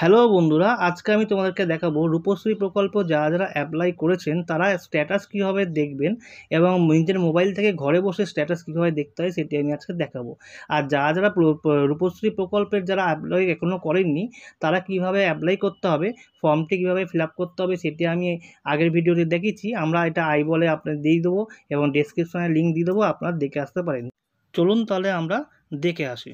Hello বন্ধুরা, আজকে আমি তোমাদেরকে দেখাবো রূপশ্রী প্রকল্প যারা যারা অ্যাপ্লাই করেছেন তারা স্ট্যাটাস কীভাবে দেখবেন এবং নিজের মোবাইল থেকে ঘরে বসে স্ট্যাটাস কীভাবে দেখতে হয় সেটি আমি আজকে দেখাবো। আর যারা যারা রূপশ্রী প্রকল্পের যারা অ্যাপ্লাই এখনও করেননি তারা কীভাবে অ্যাপ্লাই করতে হবে, ফর্মটি কীভাবে ফিল আপ করতে হবে সেটি আমি আগের ভিডিওতে দেখিয়েছি। আমরা এটা আই বলে আপনার দিয়ে দেবো এবং ডেসক্রিপশনে লিঙ্ক দিয়ে দেবো, আপনারা দেখে আসতে পারেন। চলুন তাহলে আমরা দেখে আসি।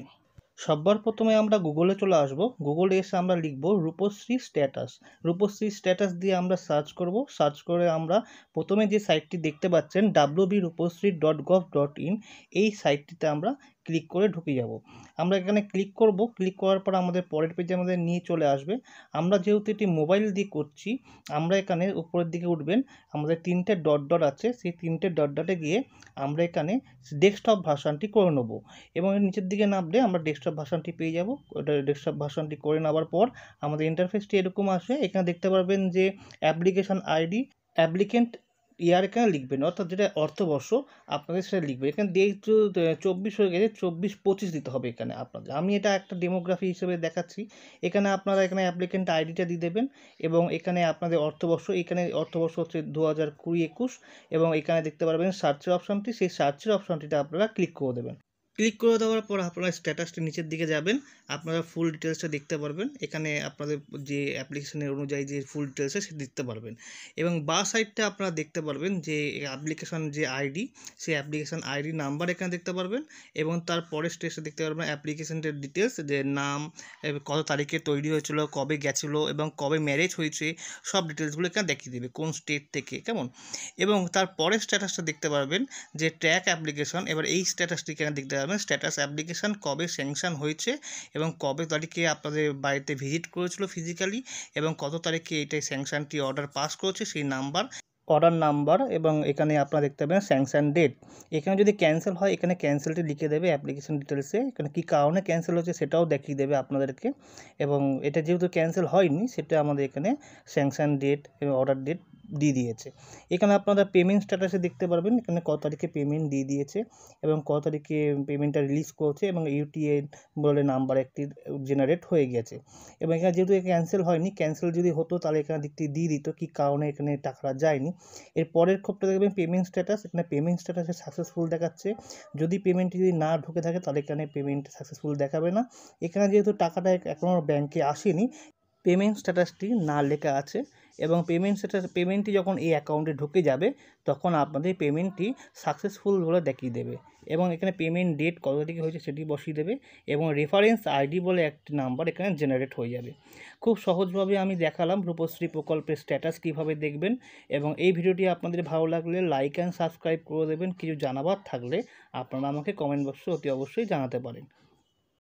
সবার প্রথমে আমরা গুগলে চলে আসব। গুগলে এসে আমরা লিখব রূপশ্রী স্ট্যাটাস। রূপশ্রী স্ট্যাটাস দিয়ে আমরা সার্চ করব। সার্চ করে আমরা প্রথমে যে সাইটটি দেখতে পাচ্ছেন www.rupashree.gov.in, এই সাইটটিতে আমরা ক্লিক করে ঢুকে যাব। আমরা এখানে ক্লিক করব। ক্লিক করার পর আমাদের পরের পেজে আমাদের নিয়ে চলে আসবে। আমরা যেহেতু এটি মোবাইল দিয়ে করছি, আমরা এখানে উপরের দিকে উঠবেন, আমাদের তিনটে ডট ডট আছে, সেই তিনটে ডট ডটে গিয়ে আমরা এখানে ডেস্কটপ ভার্সানটি করে নেব এবং নিচের দিকে নামলে আমরা ডেস্কটপ ভার্সানটি পেয়ে যাব। ওটা ডেস্কটপ ভার্সানটি করে নেওয়ার পর আমাদের ইন্টারফেসটি এরকম আসবে। এখানে দেখতে পারবেন যে অ্যাপ্লিকেশন আইডি, অ্যাপ্লিকেন্ট ইয়ার এখানে লিখবেন, অর্থাৎ যেটা অর্থবর্ষ আপনাদের সেটা লিখবেন। এখানে যেহেতু 24 হয়ে গেছে, 24-25 দিতে হবে এখানে আপনাদের। আমি এটা একটা ডেমোগ্রাফি হিসেবে দেখাচ্ছি। এখানে আপনারা এখানে অ্যাপ্লিকেন্ট আইডিটা দিয়ে দেবেন এবং এখানে আপনাদের অর্থবর্ষ, এখানে অর্থবর্ষ হচ্ছে 2020-21 এবং এখানে দেখতে পারবেন সার্চের অপশানটি, সেই সার্চের অপশানটিতে আপনারা ক্লিক করে দেবেন। ক্লিক করে দেওয়ার পর আপনারা স্ট্যাটাসটি নিচের দিকে যাবেন, আপনারা ফুল ডিটেলসটা দেখতে পারবেন। এখানে আপনাদের যে অ্যাপ্লিকেশনের অনুযায়ী যে ফুল ডিটেলসে সেটা দেখতে পারবেন এবং বা সাইডটা আপনারা দেখতে পারবেন যে অ্যাপ্লিকেশন যে আইডি, সেই অ্যাপ্লিকেশন আইডি নাম্বার এখানে দেখতে পারবেন এবং তার পরের স্টেজটা দেখতে পারবেন অ্যাপ্লিকেশনের ডিটেলস, যে নাম, কত তারিখে তৈরি হয়েছিল, কবে গেছিলো এবং কবে ম্যারেজ হয়েছে, সব ডিটেলসগুলো এখানে দেখিয়ে দেবে কোন স্টেট থেকে, কেমন। এবং তার পরের স্ট্যাটাসটা দেখতে পারবেন যে ট্র্যাক অ্যাপ্লিকেশন। এবার এই স্ট্যাটাসটি এখানে দেখতে পারবেন স্ট্যাটাস অ্যাপ্লিকেশন কবে স্যাংশন হয়েছে এবং কবে তারিখে আপনাদের বাড়িতে ভিজিট করেছিল ফিজিক্যালি এবং কত তারিখে এটাই স্যাংশনটি অর্ডার পাস করেছে সেই নাম্বার, অর্ডার নাম্বার এবং এখানে আপনারা দেখতে পাবেন স্যাংশন ডেট। এখানে যদি ক্যান্সেল হয় এখানে ক্যান্সেলটি লিখে দেবে অ্যাপ্লিকেশন ডিটেলসে, এখানে কী কারণে ক্যান্সেল হচ্ছে সেটাও দেখিয়ে দেবে আপনাদেরকে। এবং এটা যেহেতু ক্যান্সেল হয়নি সেটা আমাদের এখানে স্যাংশন ডেট এবং অর্ডার ডেট দিয়ে দিয়েছে। এখানে আপনারা পেমেন্ট স্ট্যাটাসে দেখতে পারবেন এখানে কত তারিখে পেমেন্ট দিয়ে দিয়েছে এবং কত তারিখে পেমেন্টটা রিলিজ করছে এবং ইউটিএ বলে নাম্বার একটি জেনারেট হয়ে গেছে। এবং এখানে যেহেতু ক্যান্সেল হয়নি, ক্যান্সেল যদি হতো তাহলে এখানে দিকটি দিয়ে দিত কী কারণে এখানে টাকাটা যায়নি। এর পরের ক্ষেত্রে দেখবেন পেমেন্ট স্ট্যাটাস, এখানে পেমেন্ট স্ট্যাটাসে সাকসেসফুল দেখাচ্ছে। যদি পেমেন্টটি যদি না ঢুকে থাকে তাহলে এখানে পেমেন্ট সাকসেসফুল দেখাবে না। এখানে যেহেতু টাকাটা এখনও ব্যাংকে আসেনি, পেমেন্ট স্ট্যাটাসটি না লেখা আছে এবং পেমেন্টটি যখন এই অ্যাকাউন্টে ঢুকে যাবে তখন আপনাদের পেমেন্টটি সাকসেসফুল বলে দেখিয়ে দেবে এবং এখানে পেমেন্ট ডেট কত তারিখে হয়েছে সেটি বসিয়ে দেবে এবং রেফারেন্স আইডি বলে একটি নাম্বার এখানে জেনারেট হয়ে যাবে। খুব সহজভাবে আমি দেখালাম রূপশ্রী প্রকল্পের স্ট্যাটাস কীভাবে দেখবেন এবং এই ভিডিওটি আপনাদের ভালো লাগলে লাইক অ্যান্ড সাবস্ক্রাইব করে দেবেন। কিছু জানাবার থাকলে আপনারা আমাকে কমেন্ট বক্সে অতি অবশ্যই জানাতে পারেন।